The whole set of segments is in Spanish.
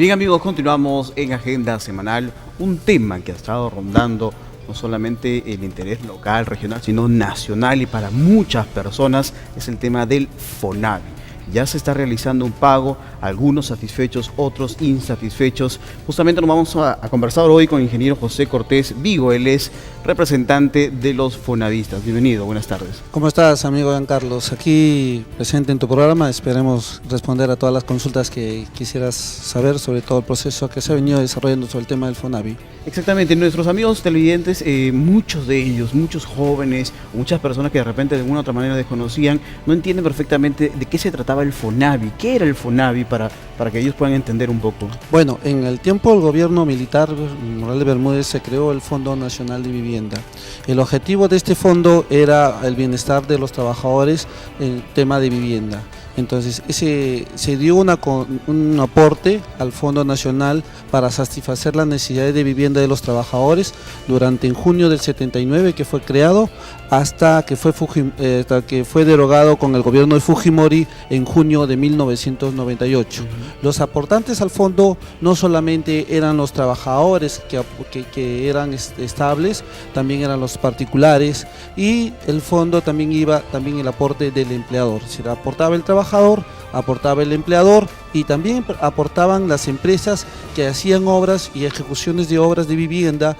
Bien amigos, continuamos en Agenda Semanal, un tema que ha estado rondando no solamente el interés local, regional, sino nacional y para muchas personas es el tema del FONAVI. Ya se está realizando un pago, algunos satisfechos, otros insatisfechos. Justamente nos vamos a conversar hoy con el ingeniero José Cortés Vigo, él es representante de los fonavistas. Bienvenido, buenas tardes. ¿Cómo estás, amigo Juan Carlos? Aquí presente en tu programa, esperemos responder a todas las consultas que quisieras saber sobre todo el proceso que se ha venido desarrollando sobre el tema del FONAVI. Exactamente, nuestros amigos televidentes, muchos de ellos, muchos jóvenes, muchas personas que de repente de alguna u otra manera desconocían, no entienden perfectamente de qué se trataba el FONAVI, qué era el FONAVI para que ellos puedan entender un poco. Bueno, en el tiempo del gobierno militar Moral de Bermúdez se creó el Fondo Nacional de Vivienda. El objetivo de este fondo era el bienestar de los trabajadores en el tema de vivienda. Entonces se dio un aporte al Fondo Nacional para satisfacer las necesidades de vivienda de los trabajadores durante en junio del 79 que fue creado hasta que fue derogado con el gobierno de Fujimori en junio de 1998. Los aportantes al fondo no solamente eran los trabajadores que eran estables, también eran los particulares y el fondo también iba el aporte del empleador, es decir, aportaba el trabajador, aportaba el empleador y también aportaban las empresas que hacían obras y ejecuciones de obras de vivienda,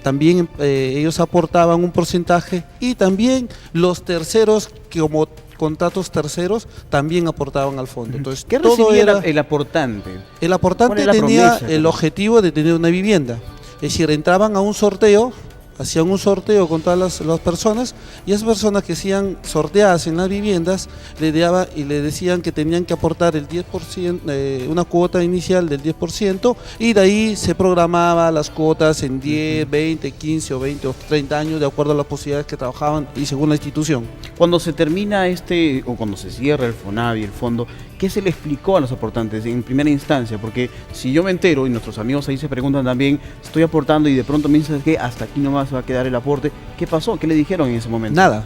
también ellos aportaban un porcentaje y también los terceros que como contratos terceros también aportaban al fondo. Entonces, ¿qué recibía el aportante? El aportante tenía el objetivo de tener una vivienda, es decir, entraban a un sorteo, hacían un sorteo con todas las personas y esas personas que hacían sorteadas en las viviendas le decían que tenían que aportar el 10%, una cuota inicial del 10% y de ahí se programaba las cuotas en 10, 20, 15 o 20 o 30 años de acuerdo a las posibilidades que trabajaban y según la institución. Cuando se termina o cuando se cierra el FONAVI, el fondo, ¿qué se le explicó a los aportantes en primera instancia? Porque si yo me entero y nuestros amigos ahí se preguntan también, estoy aportando y de pronto me dicen que hasta aquí nomás va a quedar el aporte, ¿qué pasó? ¿Qué le dijeron en ese momento? Nada.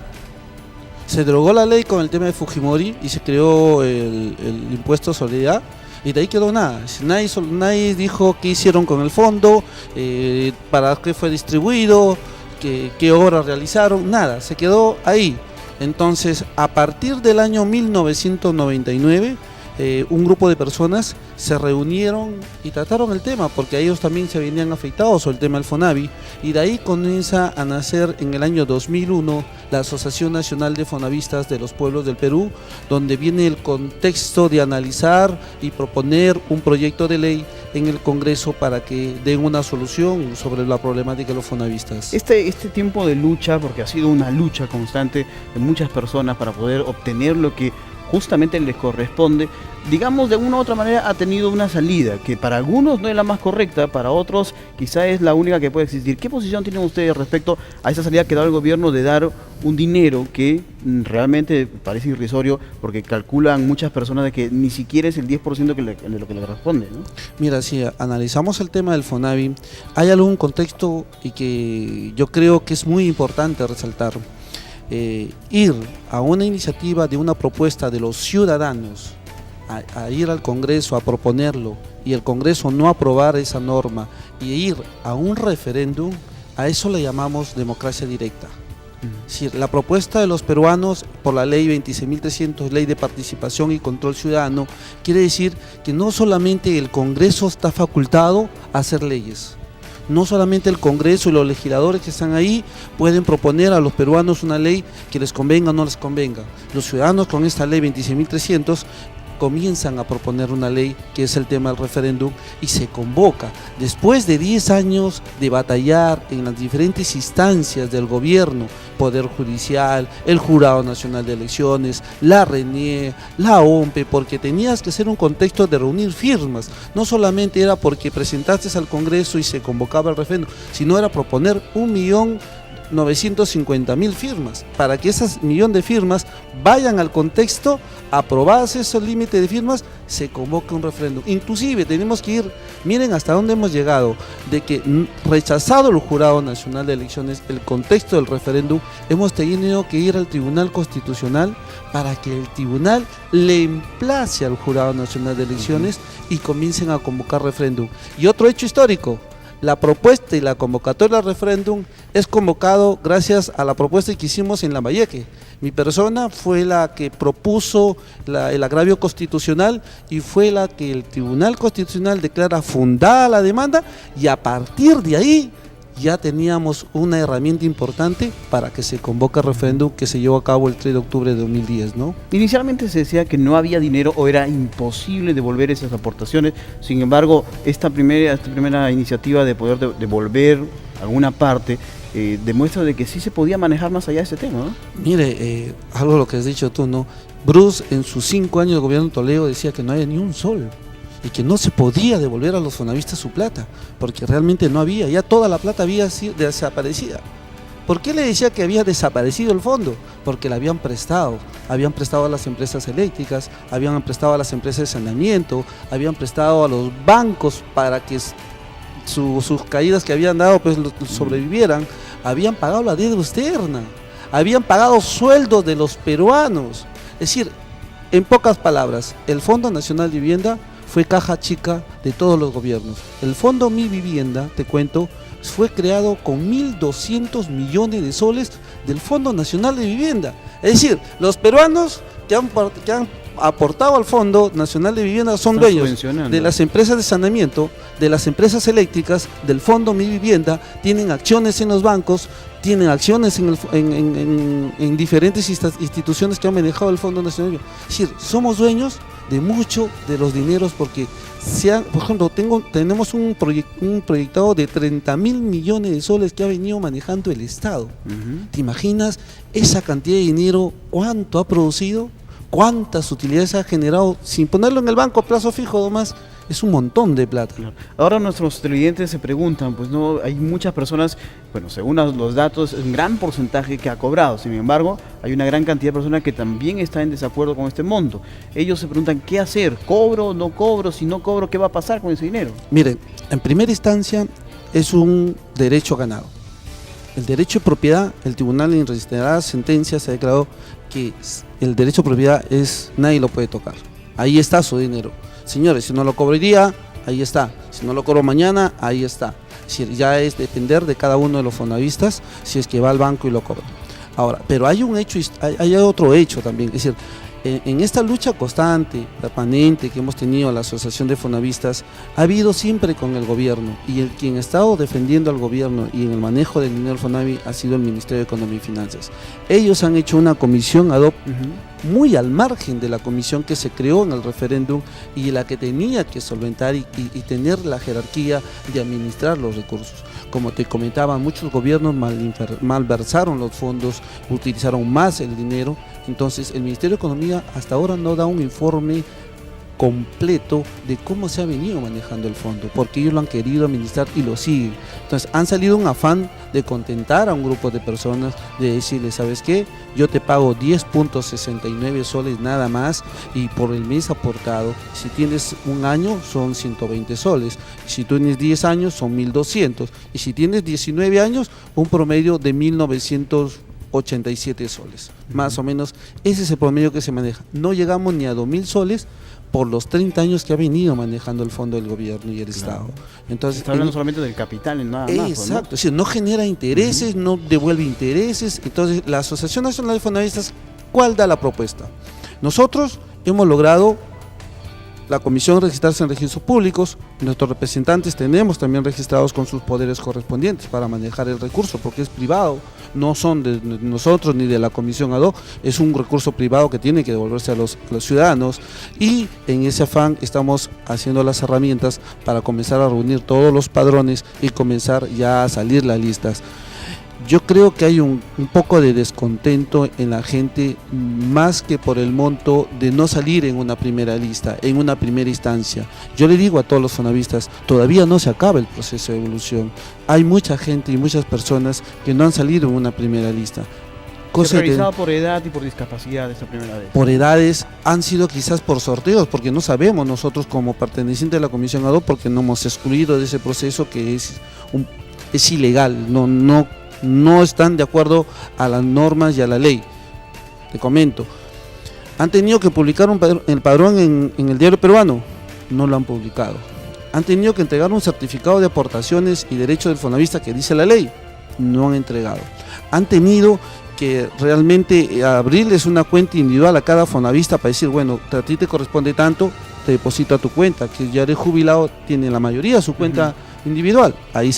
Se derogó la ley con el tema de Fujimori y se creó el impuesto solidaridad y de ahí quedó nada. Nadie dijo qué hicieron con el fondo, para qué fue distribuido, qué obras realizaron, nada, se quedó ahí. Entonces, a partir del año 1999, un grupo de personas se reunieron y trataron el tema, porque a ellos también se venían afectados sobre el tema del FONAVI, y de ahí comienza a nacer en el año 2001 la Asociación Nacional de Fonavistas de los Pueblos del Perú, donde viene el contexto de analizar y proponer un proyecto de ley en el Congreso para que den una solución sobre la problemática de los fonavistas. Este tiempo de lucha, porque ha sido una lucha constante de muchas personas para poder obtener lo que justamente les corresponde, digamos de alguna u otra manera ha tenido una salida que para algunos no es la más correcta, para otros quizá es la única que puede existir. ¿Qué posición tienen ustedes respecto a esa salida que da el gobierno de dar un dinero que realmente parece irrisorio porque calculan muchas personas de que ni siquiera es el 10% de lo que le corresponde, ¿no? Mira, si analizamos el tema del FONAVI, hay algún contexto y que yo creo que es muy importante resaltar. Ir a una iniciativa de una propuesta de los ciudadanos a ir al Congreso a proponerlo y el Congreso no aprobar esa norma y ir a un referéndum, a eso le llamamos democracia directa. Es decir, la propuesta de los peruanos por la ley 26.300, ley de participación y control ciudadano, quiere decir que no solamente el Congreso está facultado a hacer leyes. No solamente el Congreso y los legisladores que están ahí pueden proponer a los peruanos una ley que les convenga o no les convenga. Los ciudadanos con esta ley 26.300 comienzan a proponer una ley que es el tema del referéndum y se convoca. Después de 10 años de batallar en las diferentes instancias del gobierno, Poder Judicial, el Jurado Nacional de Elecciones, la RENIE, la OMPE, porque tenías que hacer un contexto de reunir firmas. No solamente era porque presentaste al Congreso y se convocaba el referéndum, sino era proponer 1.950.000 firmas, para que esas 1.000.000 de firmas vayan al contexto, aprobadas esos límites de firmas se convoque un referéndum. Inclusive tenemos que ir, miren hasta dónde hemos llegado, de que rechazado el Jurado Nacional de Elecciones, el contexto del referéndum, hemos tenido que ir al Tribunal Constitucional para que el tribunal le emplace al Jurado Nacional de Elecciones y comiencen a convocar referéndum. Y otro hecho histórico, la propuesta y la convocatoria al referéndum es convocado gracias a la propuesta que hicimos en Lambayeque. Mi persona fue la que propuso el agravio constitucional y fue la que el Tribunal Constitucional declara fundada la demanda, y a partir de ahí ya teníamos una herramienta importante para que se convoque el referéndum que se llevó a cabo el 3 de octubre de 2010, ¿no? Inicialmente se decía que no había dinero o era imposible devolver esas aportaciones. Sin embargo, esta primera iniciativa de poder devolver alguna parte demuestra de que sí se podía manejar más allá de ese tema, ¿no? Mire, algo de lo que has dicho tú, ¿no? Bruce en sus 5 años de gobierno en Toledo decía que no había ni un sol y que no se podía devolver a los fonavistas su plata, porque realmente no había, ya toda la plata había sido desaparecida. ¿Por qué le decía que había desaparecido el fondo? Porque la habían prestado a las empresas eléctricas, habían prestado a las empresas de saneamiento, habían prestado a los bancos para que sus caídas que habían dado pues sobrevivieran, habían pagado la deuda externa, habían pagado sueldos de los peruanos. Es decir, en pocas palabras, el Fondo Nacional de Vivienda fue caja chica de todos los gobiernos. El Fondo Mi Vivienda, te cuento, fue creado con 1.200 millones de soles del Fondo Nacional de Vivienda. Es decir, los peruanos que han aportado al Fondo Nacional de Vivienda son dueños de las empresas de saneamiento, de las empresas eléctricas, del Fondo Mi Vivienda, tienen acciones en los bancos, tienen acciones en diferentes instituciones que han manejado el Fondo Nacional de Vivienda. Es decir, somos dueños de mucho de los dineros, porque por ejemplo, tenemos un proyectado de 30.000 millones de soles que ha venido manejando el Estado. ¿Te imaginas esa cantidad de dinero, cuánto ha producido? ¿Cuántas utilidades ha generado sin ponerlo en el banco a plazo fijo nomás? Es un montón de plata. Ahora nuestros televidentes se preguntan, pues no, hay muchas personas, bueno, según los datos, es un gran porcentaje que ha cobrado. Sin embargo, hay una gran cantidad de personas que también están en desacuerdo con este monto. Ellos se preguntan, ¿qué hacer? ¿Cobro? ¿No cobro? Si no cobro, ¿qué va a pasar con ese dinero? Miren, en primera instancia es un derecho ganado. El derecho de propiedad, el tribunal en reiteradas sentencias ha declarado que el derecho de propiedad nadie lo puede tocar. Ahí está su dinero. Señores, si no lo cobro hoy día, ahí está. Si no lo cobro mañana, ahí está. Si ya es depender de cada uno de los fonavistas si es que va al banco y lo cobra. Ahora, pero hay otro hecho también, es decir, en esta lucha constante, permanente que hemos tenido la Asociación de Fonavistas, ha habido siempre con el gobierno, y quien ha estado defendiendo al gobierno y en el manejo del dinero del Fonavi ha sido el Ministerio de Economía y Finanzas. Ellos han hecho una comisión ad hoc muy al margen de la comisión que se creó en el referéndum y la que tenía que solventar y tener la jerarquía de administrar los recursos. Como te comentaba, muchos gobiernos malversaron los fondos, utilizaron más el dinero. Entonces el Ministerio de Economía hasta ahora no da un informe completo de cómo se ha venido manejando el fondo, porque ellos lo han querido administrar y lo siguen. Entonces han salido un afán de contentar a un grupo de personas, de decirles, ¿sabes qué? Yo te pago 10.69 soles nada más, y por el mes aportado, si tienes un año son 120 soles, si tú tienes 10 años son 1.200, y si tienes 19 años un promedio de 1.987 soles, más o menos. Ese es el promedio que se maneja. No llegamos ni a 2.000 soles por los 30 años que ha venido manejando el fondo del gobierno y el Estado. Entonces, está hablando solamente del capital, en nada más. Exacto, ¿no? Es decir, no genera intereses, no devuelve intereses. Entonces, la Asociación Nacional de Fonavistas, ¿cuál da la propuesta? Nosotros hemos logrado la comisión registrarse en registros públicos, nuestros representantes tenemos también registrados con sus poderes correspondientes para manejar el recurso, porque es privado, no son de nosotros ni de la comisión ad hoc, es un recurso privado que tiene que devolverse a los ciudadanos, y en ese afán estamos haciendo las herramientas para comenzar a reunir todos los padrones y comenzar ya a salir las listas. Yo creo que hay un poco de descontento en la gente, más que por el monto de no salir en una primera lista, en una primera instancia. Yo le digo a todos los fonavistas, todavía no se acaba el proceso de evolución. Hay mucha gente y muchas personas que no han salido en una primera lista. cosa ¿Se que realizaba por edad y por discapacidad esta primera vez? por edades han sido quizás por sorteos, porque no sabemos nosotros como pertenecientes de la Comisión Ad hoc, porque no hemos excluido de ese proceso que es ilegal, no están de acuerdo a las normas y a la ley. Te comento, han tenido que publicar el padrón en el diario peruano, no lo han publicado. Han tenido que entregar un certificado de aportaciones y derechos del fonavista que dice la ley, no han entregado. Han tenido que realmente abrirles una cuenta individual a cada fonavista para decir, bueno, a ti te corresponde tanto, te deposito a tu cuenta, que ya eres jubilado, tiene la mayoría su cuenta individual, ahí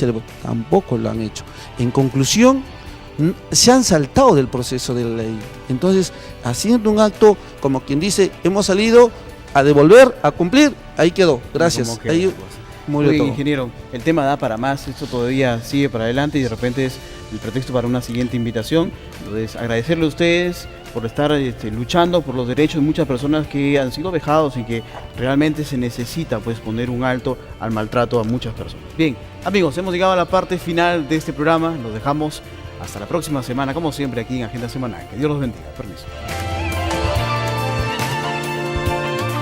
tampoco lo han hecho. En conclusión, se han saltado del proceso de la ley. Entonces, haciendo un acto, como quien dice, hemos salido a devolver, a cumplir, ahí quedó, gracias. Ahí murió todo. Ingeniero, el tema da para más, esto todavía sigue para adelante y de repente es el pretexto para una siguiente invitación. Entonces, agradecerle a ustedes por estar luchando por los derechos de muchas personas que han sido vejados y que realmente se necesita pues poner un alto al maltrato a muchas personas. Bien, amigos, hemos llegado a la parte final de este programa, los dejamos hasta la próxima semana, como siempre aquí en Agenda Semanal. Que Dios los bendiga. Permiso.